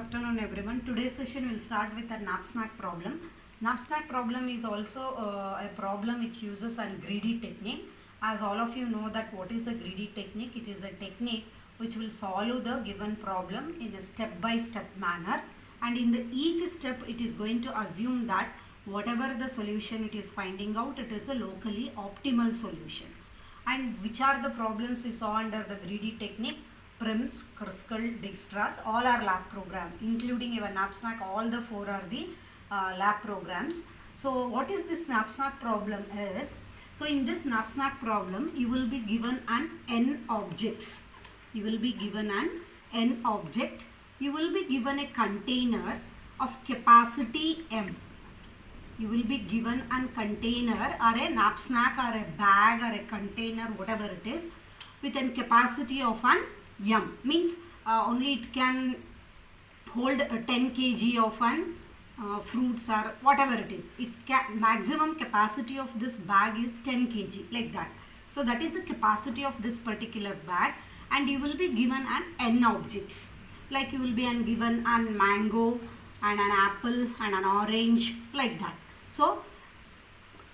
afternoon everyone. Today's session will start with a knapsack problem. Knapsack problem is also a problem which uses a greedy technique. As all of you know that what is a greedy technique? It is a technique which will solve the given problem in a step-by-step manner, and in each step it is going to assume that whatever the solution it is finding out, it is a locally optimal solution. And which are the problems we saw under the greedy technique? Prims, Kruskal, Dijkstra's, all are lab program, including your knapsack. All the four are the lab programs. So what is this knapsack problem is? So in this knapsack problem, you will be given an n objects. You will be given an n object. You will be given a container of capacity m. You will be given a container or a knapsack or a bag or a container, whatever it is, with a capacity of an m. Means only it can hold 10 kg of an fruits or whatever it is. It can, maximum capacity of this bag is 10 kg, like that. So that is the capacity of this particular bag, and you will be given an n objects. Like you will be given an mango and an apple and an orange, like that. So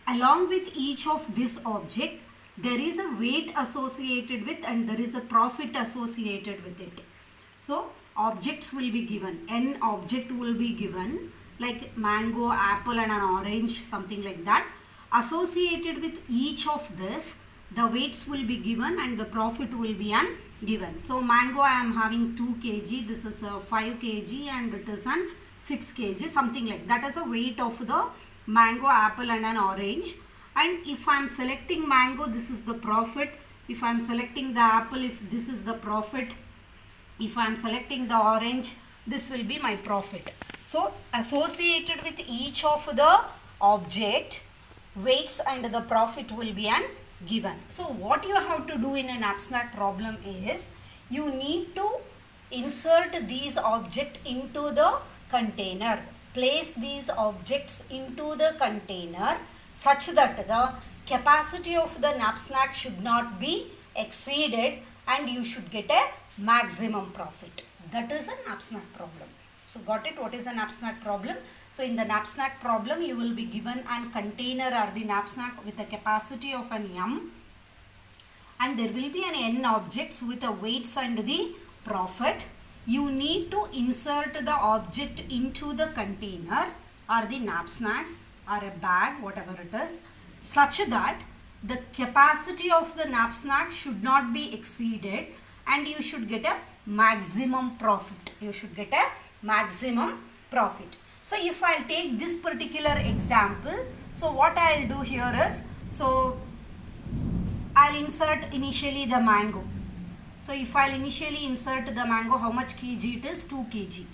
along with each of this object, there is a weight associated with and there is a profit associated with it. So objects will be given, n object will be given, like mango, apple and an orange, something like that. Associated with each of this, the weights will be given and the profit will be given. So mango I am having 2 kg, this is 5 kg and it is 6 kg, something like that is the weight of the mango, apple and an orange. And if I am selecting mango, this is the profit. If I am selecting the apple, if this is the profit. If I am selecting the orange, this will be my profit. So associated with each of the object, weights and the profit will be given. So what you have to do in an abstract problem is, you need to insert these objects into the container. Place these objects into the container such that the capacity of the knapsack should not be exceeded and you should get a maximum profit. That is a knapsack problem. So got it? What is a knapsack problem? So in the knapsack problem, you will be given a container or the knapsack with a capacity of an m, and there will be an n objects with the weights and the profit. You need to insert the object into the container or the knapsack or a bag, whatever it is, such that the capacity of the knapsack should not be exceeded and you should get a maximum profit. You should get a maximum profit. So if I take this particular example, so what I will do here is, so I will insert initially the mango. So if I will initially insert the mango, how much kg it is? 2 kg.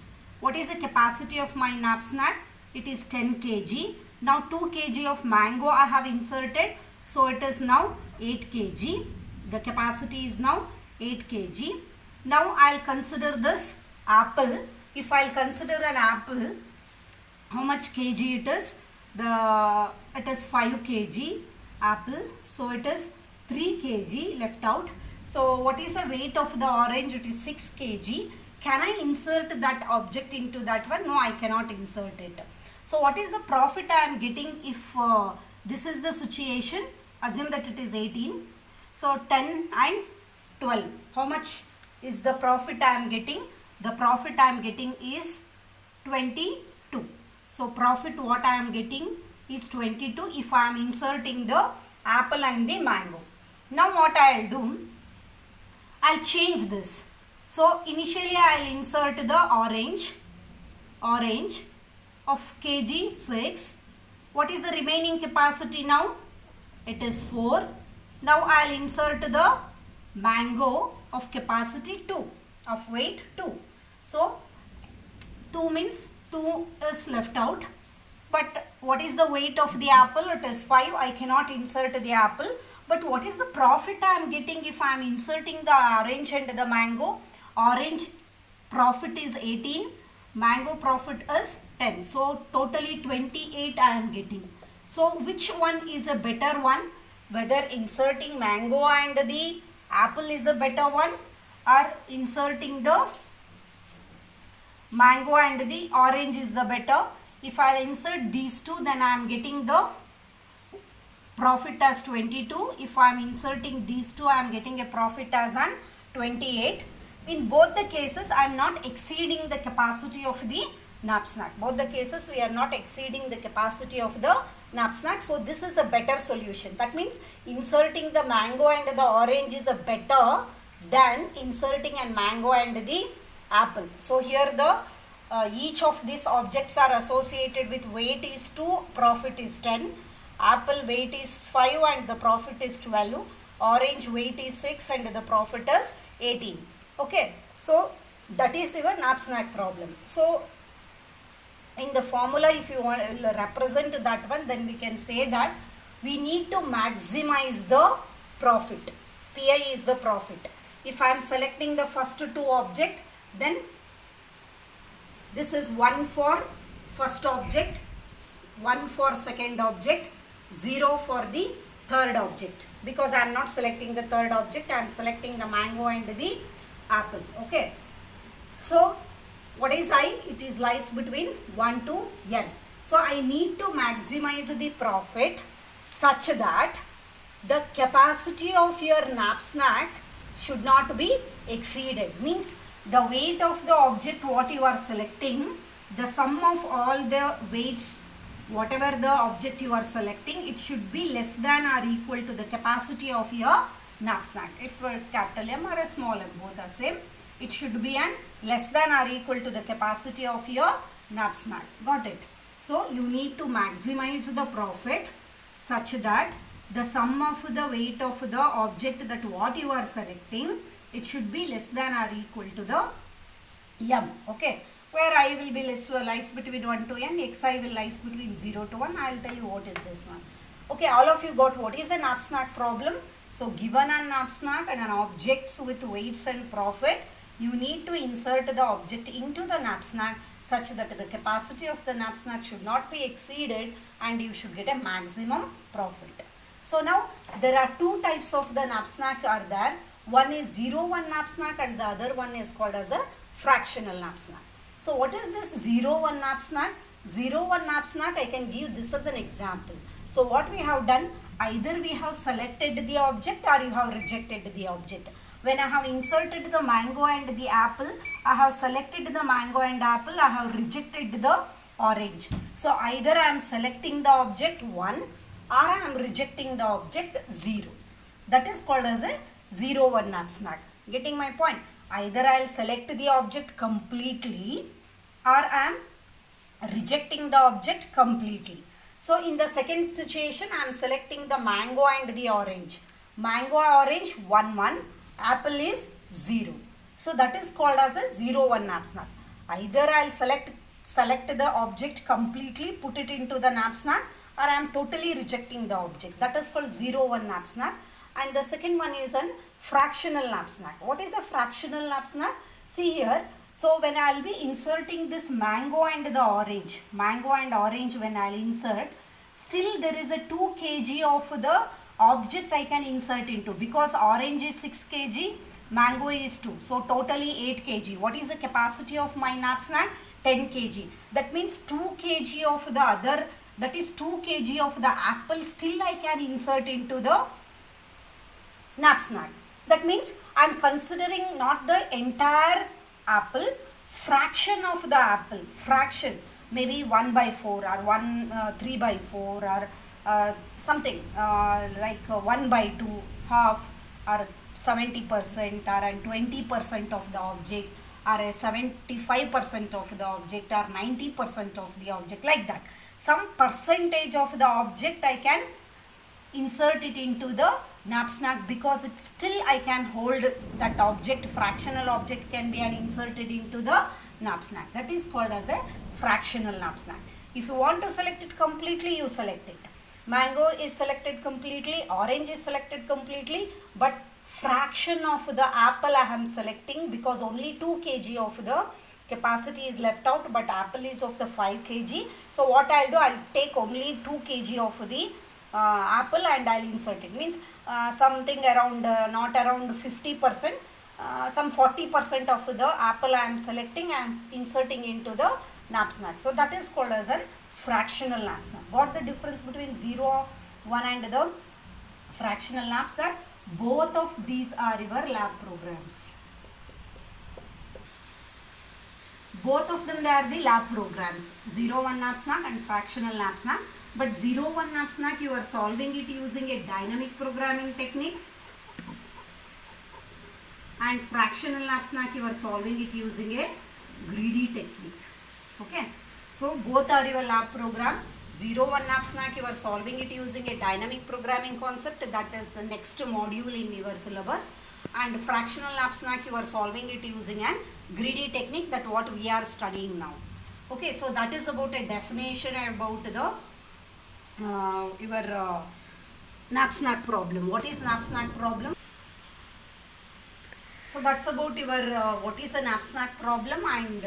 What is the capacity of my knapsack? It is 10 kg. Now 2 kg of mango I have inserted. So it is now 8 kg. The capacity is now 8 kg. Now I will consider this apple. If I will consider an apple, how much kg it is? It is 5 kg apple. So it is 3 kg left out. So what is the weight of the orange? It is 6 kg. Can I insert that object into that one? No, I cannot insert it. So what is the profit I am getting if this is the situation? Assume that it is 18. So 10 and 12. How much is the profit I am getting? The profit I am getting is 22. So profit what I am getting is 22 if I am inserting the apple and the mango. Now what I will do? I will change this. So initially I will insert the orange of kg 6. What is the remaining capacity now? It is 4. Now I will insert the mango of capacity 2, of weight 2. So 2 means 2 is left out. But what is the weight of the apple? It is 5. I cannot insert the apple. But what is the profit I am getting if I am inserting the orange and the mango? Orange profit is 18. Mango profit is 10. So totally 28 I am getting. So which one is a better one? Whether inserting mango and the apple is a better one, or inserting the mango and the orange is the better. If I insert these two, then I am getting the profit as 22. If I am inserting these two, I am getting a profit as an 28. In both the cases, I am not exceeding the capacity of the knapsack. Both the cases, we are not exceeding the capacity of the knapsack. So this is a better solution. That means inserting the mango and the orange is a better than inserting a mango and the apple. So here the each of these objects are associated with weight is 2, profit is 10. Apple weight is 5 and the profit is 12. Orange weight is 6 and the profit is 18. Okay, so that is your knapsack problem. So in the formula, if you want to represent that one, then we can say that we need to maximize the profit. Pi is the profit. If I am selecting the first two object, then this is 1 for first object, 1 for second object, 0 for the third object. Because I am not selecting the third object, I am selecting the mango and the apple. Okay. So what is I? It is lies between 1 to n. So I need to maximize the profit such that the capacity of your knapsack should not be exceeded. Means the weight of the object what you are selecting, the sum of all the weights, whatever the object you are selecting, it should be less than or equal to the capacity of your knapsack. If capital M or a small m, both are same, it should be an less than or equal to the capacity of your knapsack. Got it? So you need to maximize the profit such that the sum of the weight of the object that what you are selecting, it should be less than or equal to the m. Okay, where I will be lies between 1 to n, xi will lies between 0 to 1. I will tell you what is this one. Okay, all of you got what is a knapsack problem. So given a knapsack and an objects with weights and profit, you need to insert the object into the knapsack such that the capacity of the knapsack should not be exceeded and you should get a maximum profit. So now there are two types of the knapsack are there. One is 0-1 knapsack and the other one is called as a fractional knapsack. So what is this 0-1 knapsack? 0-1 knapsack, I can give this as an example. So what we have done, either we have selected the object or you have rejected the object. When I have inserted the mango and the apple, I have selected the mango and apple, I have rejected the orange. So either I am selecting the object 1 or I am rejecting the object 0. That is called as a 0-1 knapsack. Getting my point? Either I will select the object completely or I am rejecting the object completely. So in the second situation, I am selecting the mango and the orange. Mango orange 1-1, apple is 0. So that is called as a 0-1 knapsack. Either I will select the object completely, put it into the knapsack, or I am totally rejecting the object. That is called 0-1 knapsack. And the second one is a fractional knapsack. What is a fractional knapsack? See here. So when I will be inserting this mango and the orange, mango and orange when I will insert, still there is a 2 kg of the object I can insert into, because orange is 6 kg, mango is 2. So totally 8 kg. What is the capacity of my knapsack? 10 kg. That means 2 kg of the other, that is 2 kg of the apple still I can insert into the knapsack. That means I am considering not the entire apple, fraction of the apple, fraction, maybe 1/4 or 3/4 or something like 1/2, half, or 70% or 20% of the object, or a 75% of the object, or 90% of the object, like that. Some percentage of the object I can insert it into the knapsack, because it still I can hold that object, fractional object can be inserted into the knapsack. That is called as a fractional knapsack. If you want to select it completely, you select it. Mango is selected completely, orange is selected completely, but fraction of the apple I am selecting, because only 2 kg of the capacity is left out, but apple is of the 5 kg. So what I will do, I will take only 2 kg of the apple and I will insert it. Means something around, not around 50%, some 40% of the apple I am selecting, I am inserting into the knapsack. So that is called as a fractional knapsack. What the difference between 0, 1 and the fractional knapsack? Both of these are your lab programs. Both of them, they are the lab programs, 0, 1 knapsack and fractional knapsack. But 0, 1 knapsack, you are solving it using a dynamic programming technique, and fractional knapsack, you are solving it using a greedy technique. Okay, so both are your lab program. 0, 1 knapsack, you are solving it using a dynamic programming concept, that is the next module in your syllabus, and fractional knapsack, you are solving it using a greedy technique, that what we are studying now. Okay, so that is about a definition about the your knapsack problem. What is knapsack problem? So that's about your what is a knapsack problem and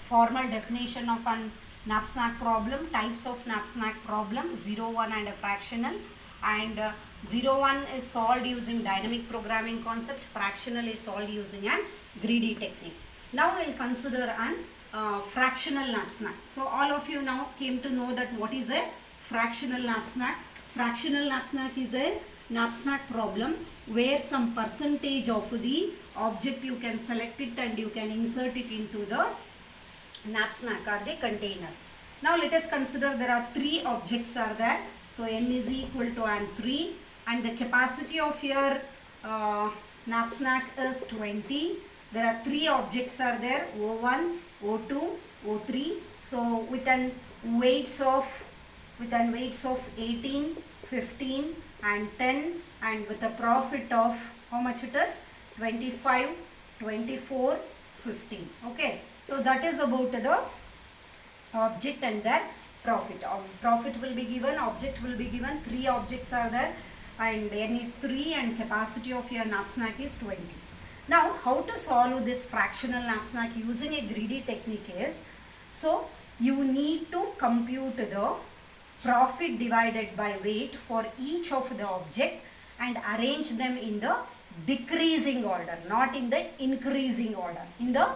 formal definition of a knapsack problem, types of knapsack problem, 0, 1 and a fractional, and 0, 1 is solved using dynamic programming concept, fractional is solved using a greedy technique. Now we'll consider an fractional knapsack. So all of you now came to know that what is a fractional knapsack. Fractional knapsack is a knapsack problem where some percentage of the object you can select it and you can insert it into the knapsack or the container. Now let us consider there are 3 objects are there. So n is equal to and 3, and the capacity of your knapsack is 20. There are 3 objects are there, O1, O2, O3. So with an weights of 18, 15 and 10, and with a profit of how much it is? 25, 24, 15. Okay, so that is about the object and their profit. Profit will be given, object will be given, 3 objects are there, and n is 3 and capacity of your knapsack is 20. Now how to solve this fractional knapsack using a greedy technique is, so you need to compute the profit divided by weight for each of the object and arrange them in the decreasing order, not in the increasing order, in the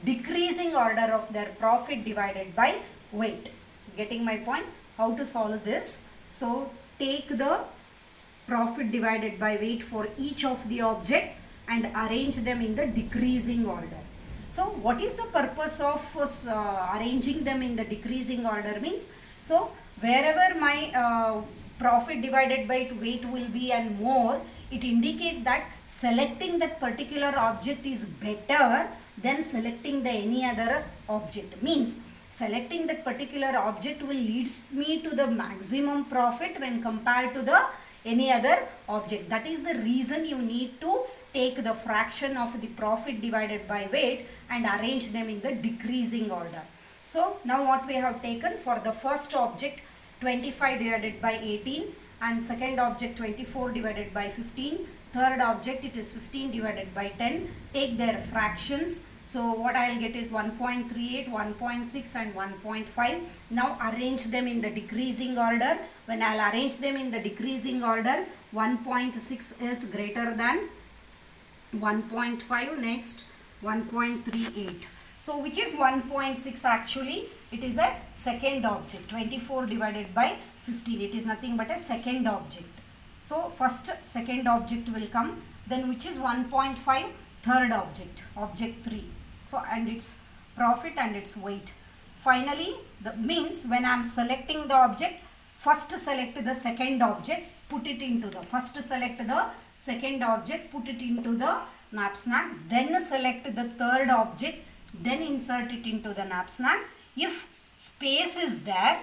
decreasing order of their profit divided by weight. Getting my point? How to solve this? So take the profit divided by weight for each of the object and arrange them in the decreasing order. So what is the purpose of arranging them in the decreasing order means, so wherever my profit divided by weight will be and more, it indicates that selecting that particular object is better than selecting the any other object. Means selecting that particular object will leads me to the maximum profit when compared to the any other object. That is the reason you need to take the fraction of the profit divided by weight and arrange them in the decreasing order. So now what we have taken for the first object 25 divided by 18, and second object 24 divided by 15, third object it is 15 divided by 10. Take their fractions. So what I will get is 1.38, 1.6 and 1.5. Now arrange them in the decreasing order. When I will arrange them in the decreasing order, 1.6 is greater than 1.5, next 1.38. So which is 1.6 actually? It is a second object. 24 divided by 15. It is nothing but a second object. So first second object will come. Then which is 1.5? Third object. Object 3. So and its profit and its weight. Finally, the means when I am selecting the object, first select the second object, put it into the first select the second object, put it into the knapsack, then select the third object, then insert it into the knapsack. If space is there,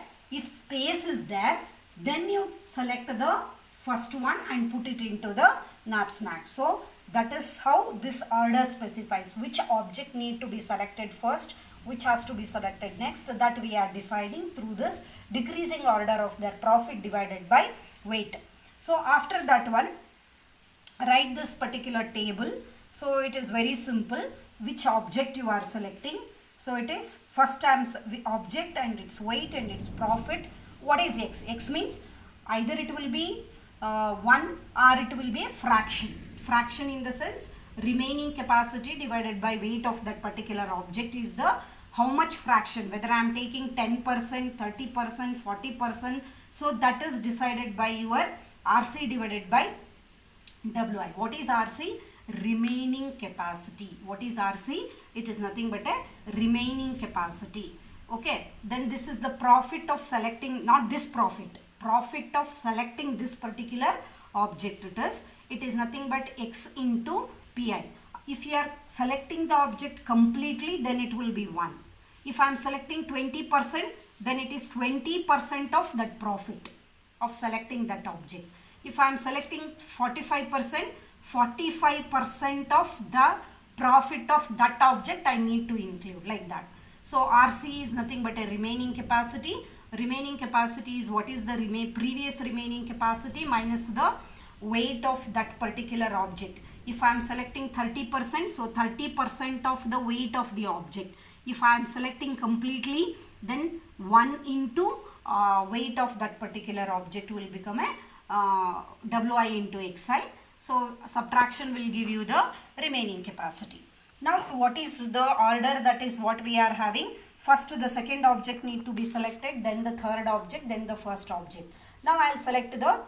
then you select the first one and put it into the knapsack. So that is how this order specifies which object need to be selected first, which has to be selected next. That we are deciding through this decreasing order of their profit divided by weight. So after that one, write this particular table. So it is very simple. Which object you are selecting? So it is first times the object and its weight and its profit. What is x? X means either it will be 1 or it will be a fraction. Fraction in the sense remaining capacity divided by weight of that particular object is the how much fraction, whether I am taking 10%, 30%, 40%. So that is decided by your RC divided by WI. What is RC? Remaining capacity. What is RC? It is nothing but a remaining capacity. Okay, then this is the profit of selecting, not this profit of selecting this particular object. It is nothing but X into PI. If you are selecting the object completely, then it will be 1. If I am selecting 20%, then it is 20% of that profit of selecting that object. If I am selecting 45%, 45% of the profit of that object I need to include, like that. So RC is nothing but a remaining capacity. Remaining capacity is what is the previous remaining capacity minus the weight of that particular object. If I am selecting 30%, so 30% of the weight of the object. If I am selecting completely, then 1 into weight of that particular object will become a Wi into Xi. So subtraction will give you the remaining capacity. Now what is the order? That is what we are having. First the second object need to be selected, then the third object, then the first object. Now I will select the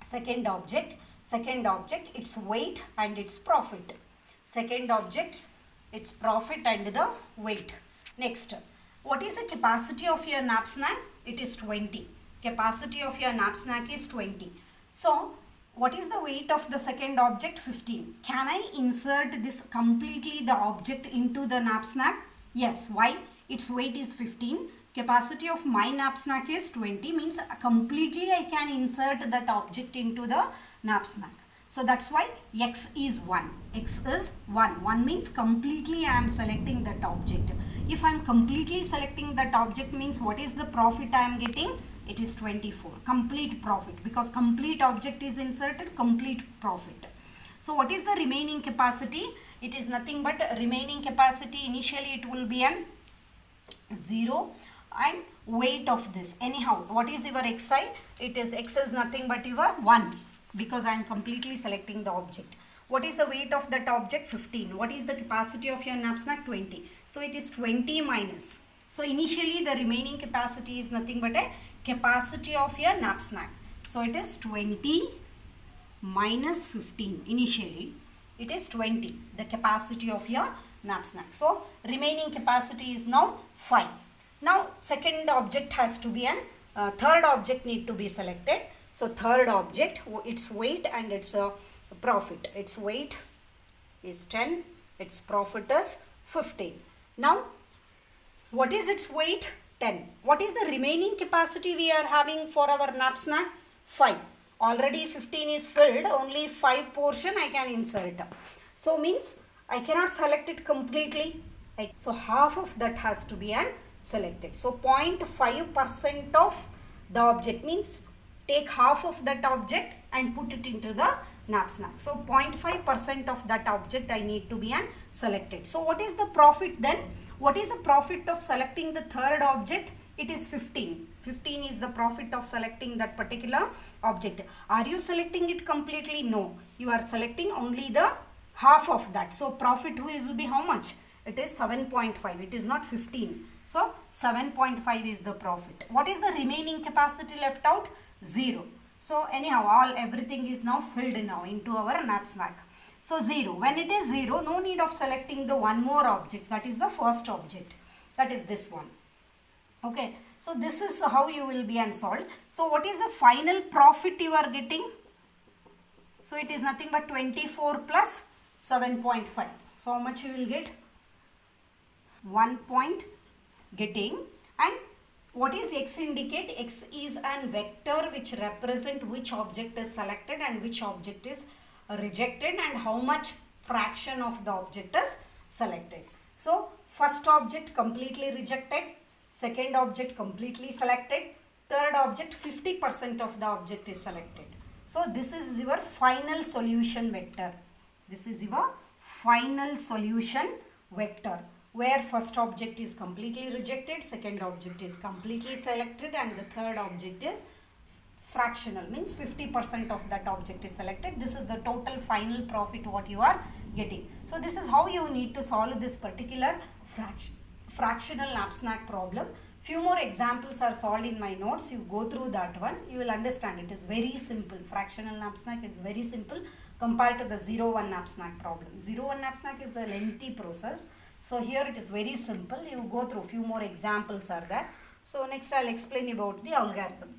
second object. Second object, its weight and its profit. Second object, its profit and the weight. Next, what is the capacity of your knapsack? It is 20. Capacity of your knapsack is 20. So what is the weight of the second object? 15. Can I insert this completely the object into the knapsack? Yes. Why? Its weight is 15. Capacity of my knapsack is 20, means completely I can insert that object into the knapsack. So that's why X is 1. X is 1. 1 means completely I am selecting that object. If I am completely selecting that object, means what is the profit I am getting? It is 24. Complete profit, because complete object is inserted, complete profit. So what is the remaining capacity? It is nothing but remaining capacity. Initially it will be an 0 and weight of this. Anyhow, what is your Xi? It is X is nothing but your 1, because I am completely selecting the object. What is the weight of that object? 15. What is the capacity of your knapsack? 20. So it is 20 minus. So initially the remaining capacity is nothing but a capacity of your knapsack. So it is 20 minus 15. Initially it is 20, the capacity of your knapsack. So remaining capacity is now 5. Now second object has to be an third object need to be selected. So third object, its weight and its profit. Its weight is 10, its profit is 15. Now what is its weight? 10. What is the remaining capacity we are having for our knapsack? 5. Already 15 is filled, only 5 portion I can insert. So means I cannot select it completely. So half of that has to be selected. So 0.5% of the object, means take half of that object and put it into the knapsack. So 0.5% of that object I need to be selected. So what is the profit then? What is the profit of selecting the third object? It is 15. 15 is the profit of selecting that particular object. Are you selecting it completely? No. You are selecting only the half of that. So profit will be how much? It is 7.5. It is not 15. So 7.5 is the profit. What is the remaining capacity left out? 0. So anyhow, everything is now filled now into our knapsack. So 0. When it is 0, no need of selecting the one more object. That is the first object. That is this one. Okay. So this is how you will be solved. So what is the final profit you are getting? So it is nothing but 24 plus 7.5. So how much you will get? 1 point getting. And what is X indicate? X is an vector which represent which object is selected and which object is rejected and how much fraction of the object is selected. So first object completely rejected, second object completely selected, third object 50% of the object is selected. So this is your final solution vector. This is your final solution vector, where first object is completely rejected, second object is completely selected and the third object is fractional means 50% of that object is selected. This is the total final profit what you are getting. So this is how you need to solve this particular fractional knapsack problem. Few more examples are solved in my notes. You go through that one, you will understand. It is very simple. Fractional knapsack is very simple compared to the 0-1 knapsack problem. 0-1 knapsack is a lengthy process. So here it is very simple. You go through few more examples are there. So next I'll explain about the algorithm.